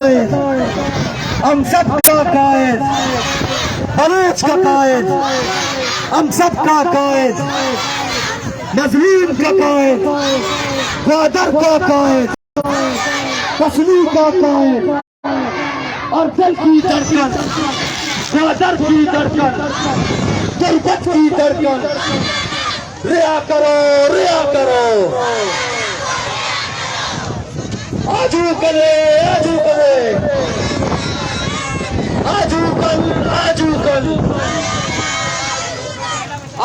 हम सब का कायद, बलूच का कायद, हम सब का कायद, मजलूम का कायद, ग्वादर का कायद, कश्मीर का कायद और दिल की धड़कन, ग्वादर की धड़कन, गुरबत की धड़कन। रिया करो, रिया करो, आजू करे, आजू करे, आजू कल, आजू कल,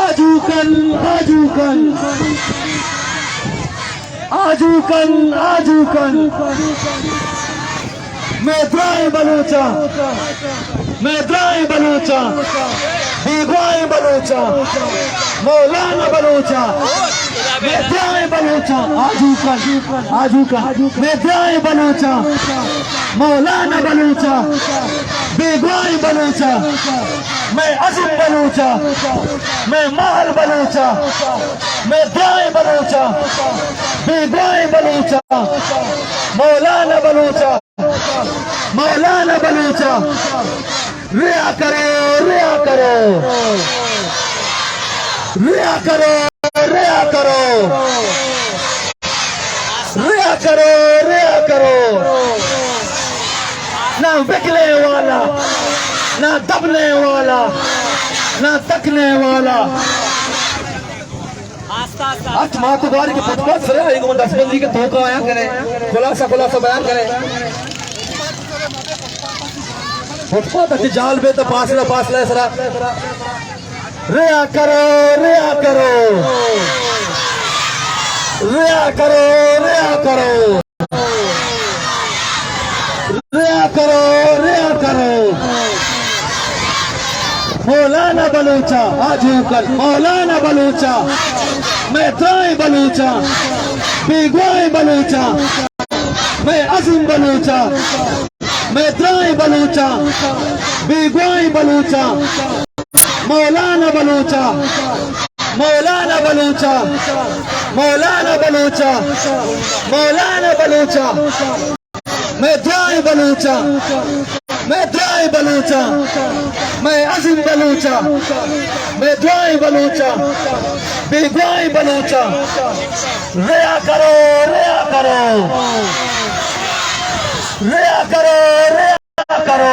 आजू कल, आजू कल, आजू कल, आजू कल। मैदान बलूचा, मैदान बलूचा, बेगवाए बलूचा, मौलाना बलूचा, मैदान बलूचा, आजू कल, आजू कल, मैदान बलूचा, मौलाना बलूचा, बेगवाए बलूचा, मैं अज़म बलूचा, मैं महल बलूचा, मैदान बलूचा, बेगवाए बलूचा, मौलाना बलूचा, मौलाना बलूचा। रिया करो, रिया करो, रिया करो, रिया करो, रिया करो, रिया करो। ना बिकने वाला, ना दबने वाला, ना तकने वाला। आज माँ को बारी के फुटपाथ से एक बंदा दसबंदी के धोखा आया करे, खुलासा खुलासा बयान करे। फुटपाथ अच्छी जाल बे तो पासला पासला सरा। रिया करो, रिया करो, रिया करो, रिया करो, रिया करो, रिया करो। मौलाना बलूचा, आजू कल, मौलाना बलूचा, मैदान बलूचा, बेगवाए बलूचा, मैं अज़म बलूचा, मैदान बलूचा, बेगवाए बलूचा, मौलाना बलूचा, मौलाना बलूचा, मौलाना बलूचा, मौलाना बलूचा, मैदान बलूचा, मैदान बलूचा, मैं अज़म बलूचा, मैदान बलूचा, बेगवाए बलूचा। रिया करो, रिया करो, रिया करो, रिया करो,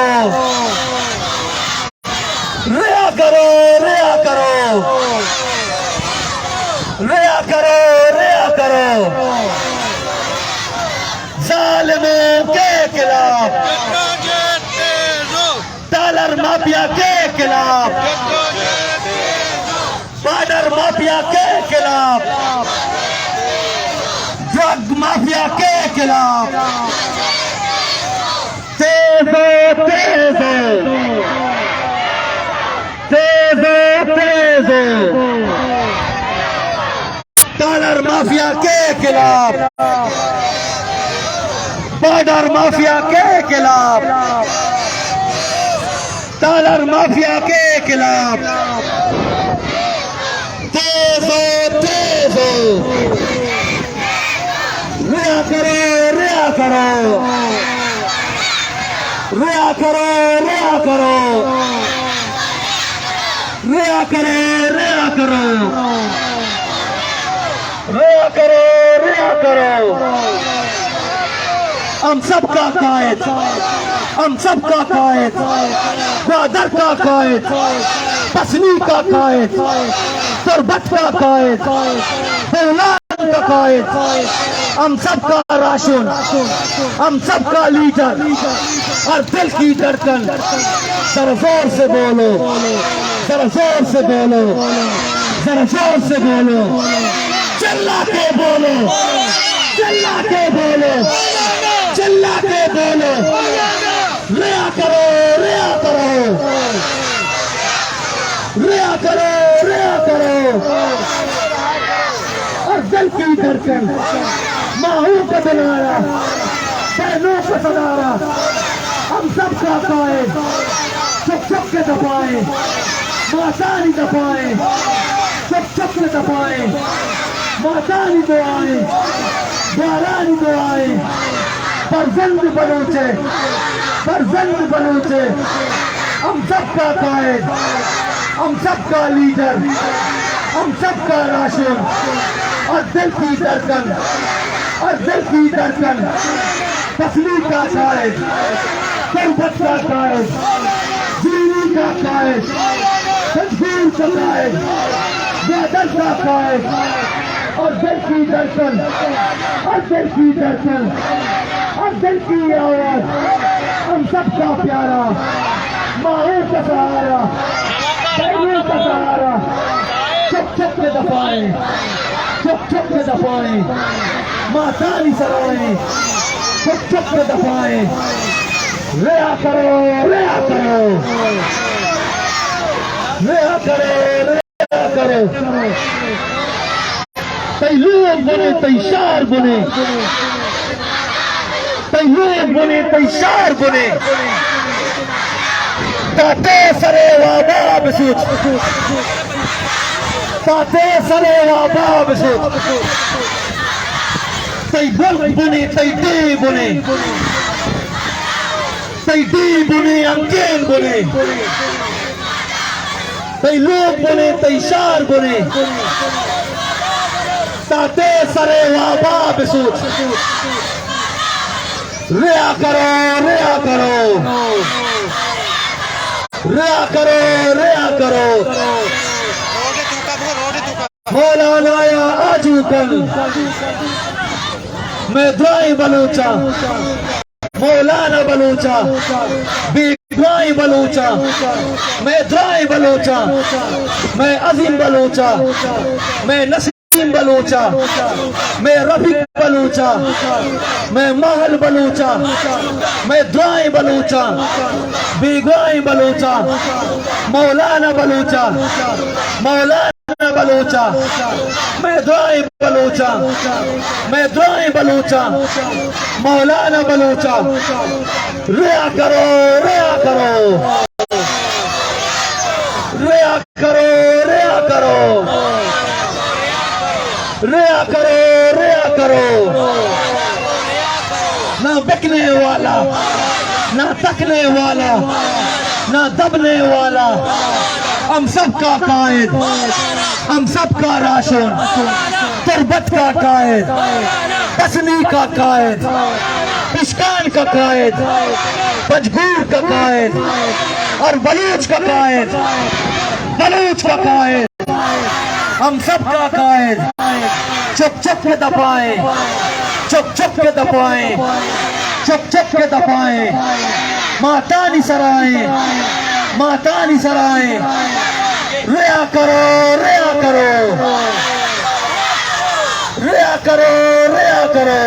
रिया करो, रिया करो, रिया करो, रिया करो। जालिमों के खिलाफ, डॉलर माफिया के खिलाफ, बॉर्डर माफिया के खिलाफ, ड्रग माफिया के खिलाफ। तेज हो, तेज हो, तेज हो, तेज हो, डॉलर माफिया के खिलाफ, बॉर्डर माफिया के खिलाफ, डॉलर माफिया के खिलाफ। तेज हो, तेज हो, रिया करो, रिया करो, रिया करो, रिया करो, रिया करे, रिया करो, रिया करो, रिया करो। हम सबका कायद, हम सबका कायद, ग्वादर का कायद, कश्मीर का कायद, गुरबत का कायद, मौलाना का कायद, हम सबका राशन, हम सबका लीडर और दिल की धड़कन। जरा जोर से बोलो, जरा जोर से बोलो, जरा जोर से बोलो, चिल्ला के बोलो, चिल्ला के बोलो, चिल्ला के बोलो। रिया करो, रिया करो, रिया करो, रिया करो। और दिल की धड़कन, माहू को बुलाया, बहनों को सदारा, हम सबका कायद, चुप चुप के दबाए, मातानी दबाए, चुप चुप के दबाए, मातानी दुआएं, बारानी दुआएं, फर्जंद बलूचे, फर्जंद बलूचे, हम सबका कायद, हम सबका लीडर, हम सबका राशन, और दिल की धड़कन, और दिल की धड़कन, तस्लीम का कायद, सरबत का कायद, जीनी का कायद, तजबीर का कायद, बादल का कायद, और दिल की धड़कन, और दिल की धड़कन, और दिल की आवाज, हम सबका प्यारा, माहौल का सहारा, पहलू का सहारा, चुप चुप के दफाए, चुप चुप के दफाए, मातानी सराए, चुप चुप के दफाए, रिया करो, रिया करो, रिया करो, रिया करो, तई लोग बने, तई शार बने, तई लोग बने, तई शार बने, ताते सरे वाबाब सूच, ताते सरे वाबाब सूच, तई बुल बने, तई डी बने, तई डी बने, अंकेन बने, तई लोग बने, तई शार बने, ताते सरे वाबाब सूच, रिया करो, रिया करो, रिया करो, रिया करो, मौलाना या आजू कल, मैं द्राई बलूचा, मौलाना बलूचा, द्राई बलूचा, मैं द्राई बलूचा, मैं अजीम बलूचा, मैं नसीम बलूचा, मैं रफीक बलूचा, मैं महल बलूचा, मैं द्राई बलूचा, बेग्राई बलूचा, मौलाना बलूचा, मौलाना बलूचा, मैं द्राई बलूचा, मैं द्राई बलूचा, मौलाना बलूचा, रिया करो, रिया करो, रिया करो, रिया करो, रिया करो, रिया करो, ना बिकने वाला, ना तकने वाला, ना दबने वाला, हम सबका कायद, हम सबका राशन, तुरबत का कायद, तसनी का कायद, पिशकान का कायद, पंजगूर का कायद, और बलूच का कायद, बलूच का कायद, हम सबका कायद, चुप चुप के दबाए, चुप चुप के दबाए, चुप चुप के दबाए, मातानी सराए, मातानी सराए, रिया करो, रिया करो, रिया करो, रिया करो,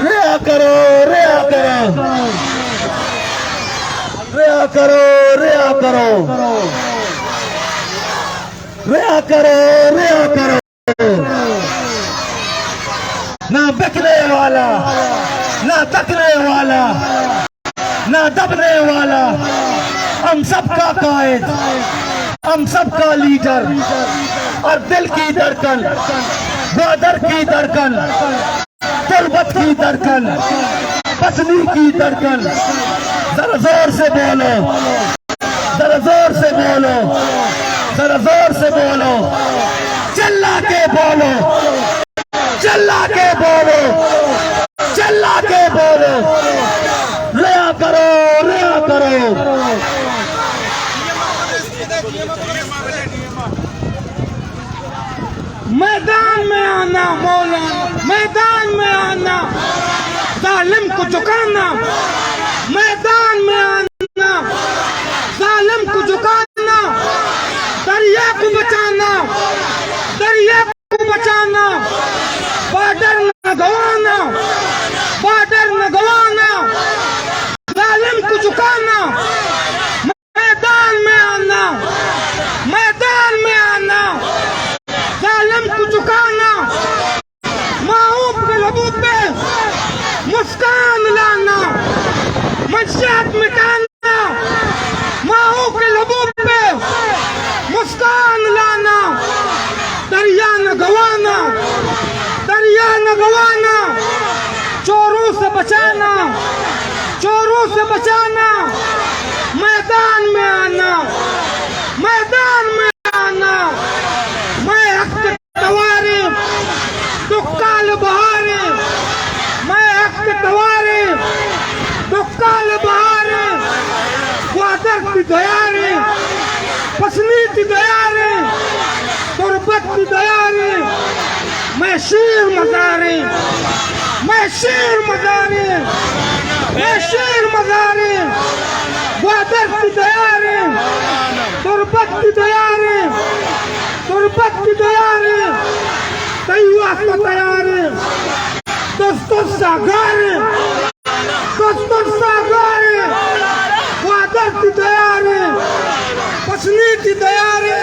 रिया करो, रिया करो, रिया करो, रिया करो, रिया करो, रिया करो, ना बिकने वाला, ना तकने वाला, ना दबने वाला, हम सबका कायद, हम सबका लीडर, और दिल की धड़कन, बदर की धड़कन, तुरबत की धड़कन, पसनी की धड़कन, जरा जोर से बोलो, जरा जोर से बोलो, जरा जोर से बोलो, चिल्ला के बोलो, चिल्ला के बोलो, चिल्ला के बोलो, रिया करो, रिया करो, मैदान में आना मौलाना, मैदान में आना, जालिम को झुकाना, मैदान में आना, जालिम को झुकाना, दरिया को बचाना, दरिया को बचाना, बॉर्डर न गवाना, बॉर्डर न गवाना, जालिम को झुकाना, मैदान में आना, मैदान में आना, जालिम को झुकाना, माऊब के लबों पे मुस्कान लाना, मंशियात मिटाना, माऊब के लबों पे मुस्कान लाना, दरिया न गवाना, दरिया न गवाना, बचाना, चोरों से बचाना, मैदान में आना, मैदान में आना। मैं हक के तवारे तो काल बहारे, मैं हक के तवारे तो काल बहारे, वादर की दयारे, पसनी की दयारे, तुरबत की दयारे, मैं शेर मजारे, मैं शेर मजारे, मैं शेर मजारे, वादर की दयारे, तुरबत की दयारे, तुरबत की दयारे, तैयार का तैयारे, दोस्तों सागारे, दोस्तों सागारे, वादर की दयारे, पसनी की दयारे।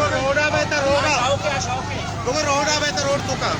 रोड आवे तर रोड आवे तर रोड तुका